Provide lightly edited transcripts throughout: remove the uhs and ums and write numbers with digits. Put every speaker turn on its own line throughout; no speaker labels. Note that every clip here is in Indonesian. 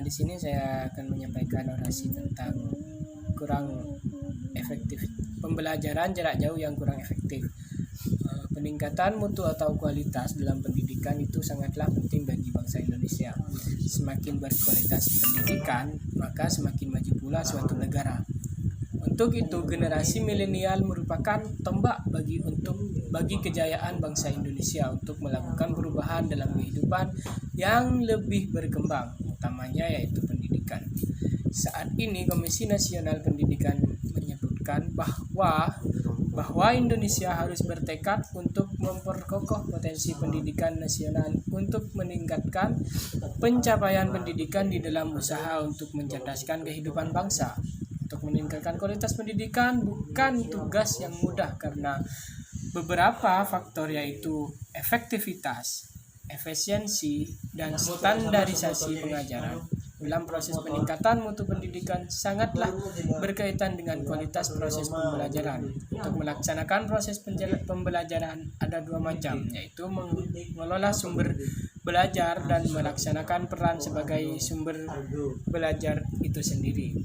di sini saya akan menyampaikan orasi tentang kurang efektif pembelajaran jarak jauh yang kurang efektif. Peningkatan mutu atau kualitas dalam pendidikan itu sangatlah penting bagi bangsa Indonesia. Semakin berkualitas pendidikan, maka semakin maju pula suatu negara. Untuk itu, generasi milenial merupakan tombak bagi kejayaan bangsa Indonesia untuk melakukan perubahan dalam kehidupan yang lebih berkembang, utamanya yaitu pendidikan. Saat ini Komisi Nasional Pendidikan menyebutkan bahwa Indonesia harus bertekad untuk memperkokoh potensi pendidikan nasional untuk meningkatkan pencapaian pendidikan di dalam usaha untuk mencerdaskan kehidupan bangsa. Untuk meningkatkan kualitas pendidikan bukan tugas yang mudah karena beberapa faktor yaitu efektivitas, efisiensi, dan standarisasi pengajaran. Dalam proses peningkatan mutu pendidikan sangatlah berkaitan dengan kualitas proses pembelajaran. Untuk melaksanakan proses pembelajaran ada dua macam, yaitu mengelola sumber belajar dan melaksanakan peran sebagai sumber belajar itu sendiri.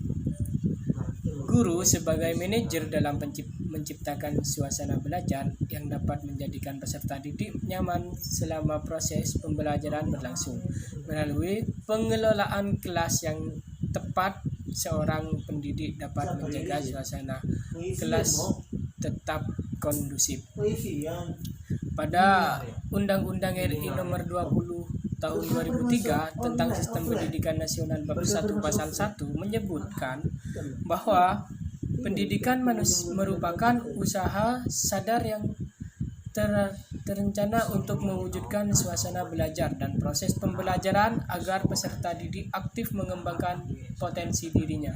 Guru sebagai manajer dalam menciptakan suasana belajar yang dapat menjadikan peserta didik nyaman selama proses pembelajaran berlangsung. Melalui pengelolaan kelas yang tepat, seorang pendidik dapat menjaga suasana kelas tetap kondusif. Pada Undang-Undang RI Nomor 20 Tahun 2003 tentang Sistem Pendidikan Nasional Bab 1 Pasal 1 menyebutkan bahwa pendidikan merupakan usaha sadar yang terencana untuk mewujudkan suasana belajar dan proses pembelajaran agar peserta didik aktif mengembangkan potensi dirinya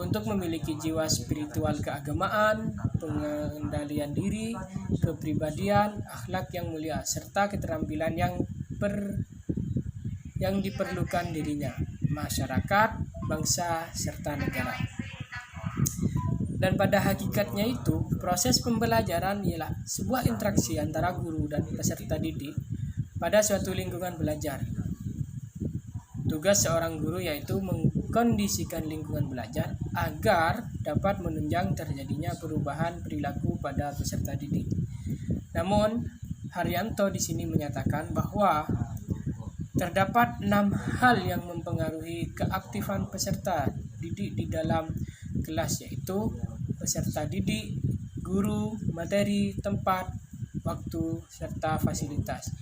untuk memiliki jiwa spiritual keagamaan, pengendalian diri, kepribadian, akhlak yang mulia, serta keterampilan yang diperlukan dirinya, masyarakat, bangsa, serta negara. Dan pada hakikatnya itu, proses pembelajaran ialah sebuah interaksi antara guru dan peserta didik pada suatu lingkungan belajar. Tugas seorang guru yaitu mengkondisikan lingkungan belajar agar dapat menunjang terjadinya perubahan perilaku pada peserta didik. Namun, Haryanto di sini menyatakan bahwa terdapat 6 hal yang mempengaruhi keaktifan peserta didik di dalam kelas, yaitu peserta didik, guru, materi, tempat, waktu, serta fasilitas.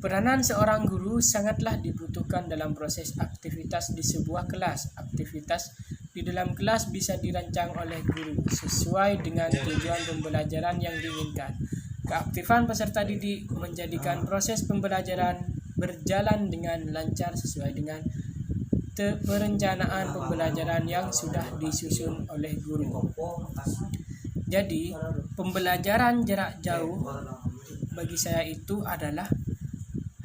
Peranan seorang guru sangatlah dibutuhkan dalam proses aktivitas di sebuah kelas. Aktivitas di dalam kelas bisa dirancang oleh guru sesuai dengan tujuan pembelajaran yang diinginkan. Keaktifan peserta didik menjadikan proses pembelajaran berjalan dengan lancar sesuai dengan perencanaan pembelajaran yang sudah disusun oleh guru. Jadi, pembelajaran jarak jauh bagi saya itu adalah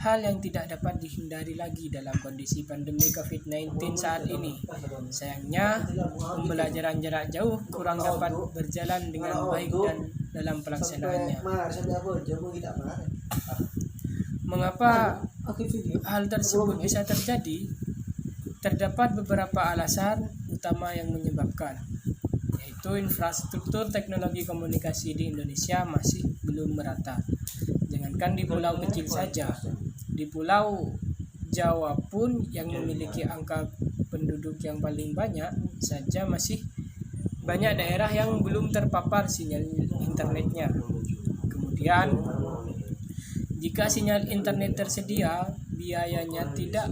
hal yang tidak dapat dihindari lagi dalam kondisi pandemi COVID-19 saat ini. Sayangnya, pembelajaran jarak jauh kurang dapat berjalan dengan baik dan dalam pelaksanaannya. Mengapa hal tersebut bisa terjadi? Terdapat beberapa alasan utama yang menyebabkan, yaitu infrastruktur teknologi komunikasi di Indonesia masih belum merata. Jangankan di pulau kecil saja, di pulau Jawa pun yang memiliki angka penduduk yang paling banyak saja masih banyak daerah yang belum terpapar sinyal internetnya. Kemudian, jika sinyal internet tersedia, biayanya tidak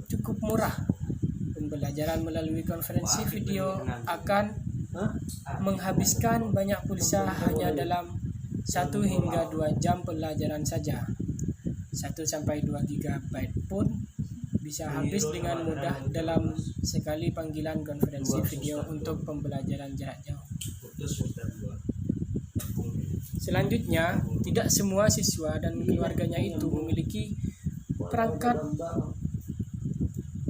cukup murah. Pembelajaran melalui konferensi video akan menghabiskan banyak pulsa hanya dalam 1 hingga 2 jam pelajaran saja. 1-2 GB pun bisa habis dengan mudah dalam sekali panggilan konferensi video untuk pembelajaran jarak jauh. Selanjutnya, tidak semua siswa dan keluarganya itu memiliki perangkat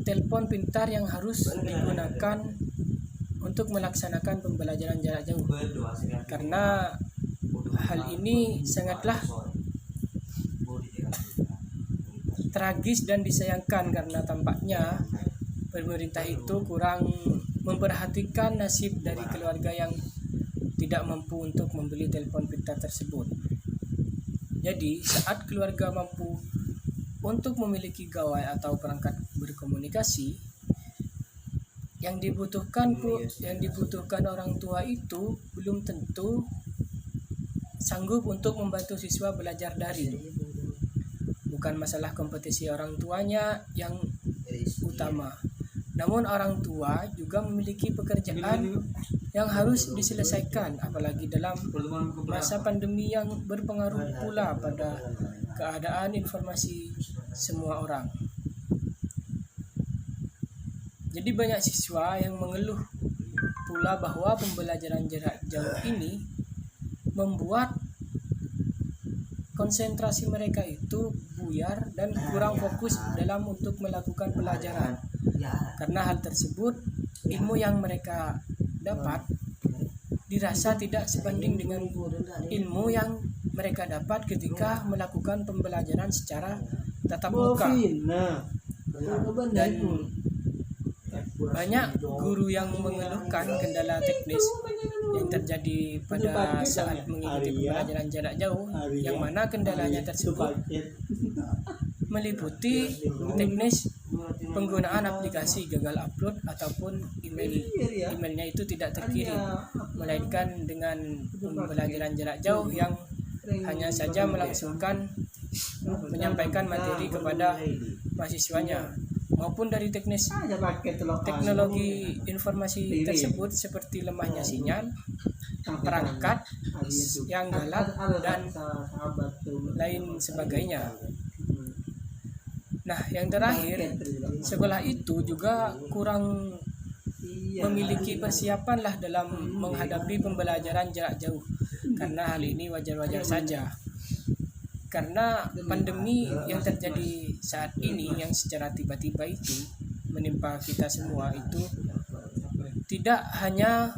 telepon pintar yang harus digunakan untuk melaksanakan pembelajaran jarak jauh. Karena hal ini sangatlah tragis dan disayangkan karena tampaknya pemerintah itu kurang memperhatikan nasib dari keluarga yang tidak mampu untuk membeli telepon pintar tersebut. Jadi, saat keluarga mampu untuk memiliki gawai atau perangkat berkomunikasi, yang dibutuhkan orang tua itu belum tentu sanggup untuk membantu siswa belajar daring. Bukan masalah kompetisi orang tuanya yang utama, namun orang tua juga memiliki pekerjaan yang harus diselesaikan, apalagi dalam masa pandemi yang berpengaruh pula pada keadaan informasi semua orang. Jadi banyak siswa yang mengeluh pula bahwa pembelajaran jarak jauh ini membuat konsentrasi mereka itu buyar dan kurang fokus dalam untuk melakukan pelajaran. Karena hal tersebut, ilmu yang mereka dapat dirasa tidak sebanding dengan ilmu yang mereka dapat ketika melakukan pembelajaran secara tatap muka. Dan banyak guru yang mengeluhkan kendala teknis yang terjadi pada saat mengikuti pembelajaran jarak jauh, yang mana kendalanya tersebut meliputi teknis penggunaan aplikasi gagal upload ataupun emailnya itu tidak terkirim, melainkan dengan pembelajaran jarak jauh yang hanya saja melangsungkan menyampaikan materi kepada mahasiswanya, maupun dari teknologi informasi tersebut seperti lemahnya sinyal, perangkat yang galak, dan lain sebagainya. Nah, yang terakhir, sekolah itu juga kurang memiliki persiapan lah dalam menghadapi pembelajaran jarak jauh, karena hal ini wajar-wajar saja. Karena pandemi yang terjadi saat ini yang secara tiba-tiba itu menimpa kita semua, itu tidak hanya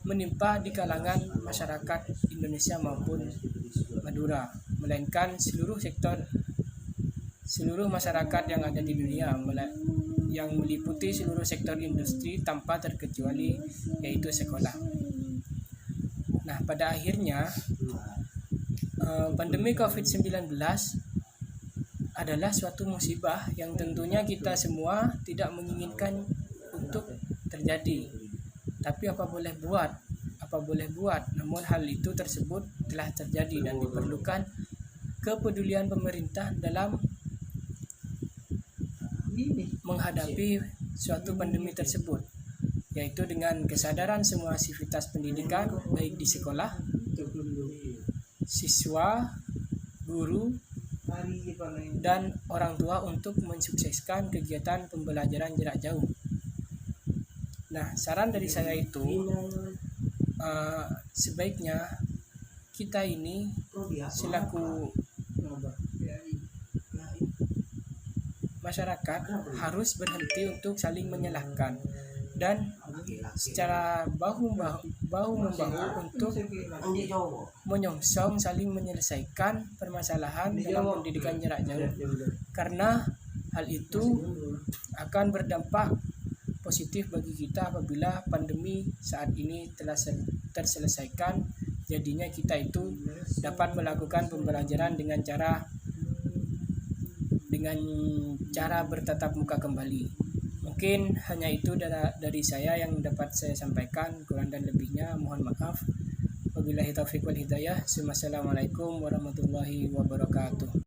menimpa di kalangan masyarakat Indonesia maupun Madura, melainkan seluruh masyarakat yang ada di dunia, yang meliputi seluruh sektor industri tanpa terkecuali, yaitu sekolah. Nah, pada akhirnya pandemi COVID-19 adalah suatu musibah yang tentunya kita semua tidak menginginkan untuk terjadi. Tapi apa boleh buat, namun hal itu tersebut telah terjadi dan diperlukan kepedulian pemerintah dalam menghadapi suatu pandemi tersebut, yaitu dengan kesadaran semua sivitas pendidikan baik di sekolah, siswa, guru, dan orang tua untuk mensukseskan kegiatan pembelajaran jarak jauh. Nah, saran dari saya itu sebaiknya kita ini selaku masyarakat harus berhenti untuk saling menyalahkan dan secara bahu-membahu untuk menyongsong saling menyelesaikan permasalahan dalam pendidikan jarak jauh, karena hal itu akan berdampak positif bagi kita apabila pandemi saat ini telah terselesaikan. Jadinya kita itu dapat melakukan pembelajaran dengan cara bertatap muka kembali. Mungkin hanya itu dari saya yang dapat saya sampaikan. Kurang dan lebihnya mohon maaf. Wabillahi taufiq wal hidayah. Assalamualaikum warahmatullahi wabarakatuh.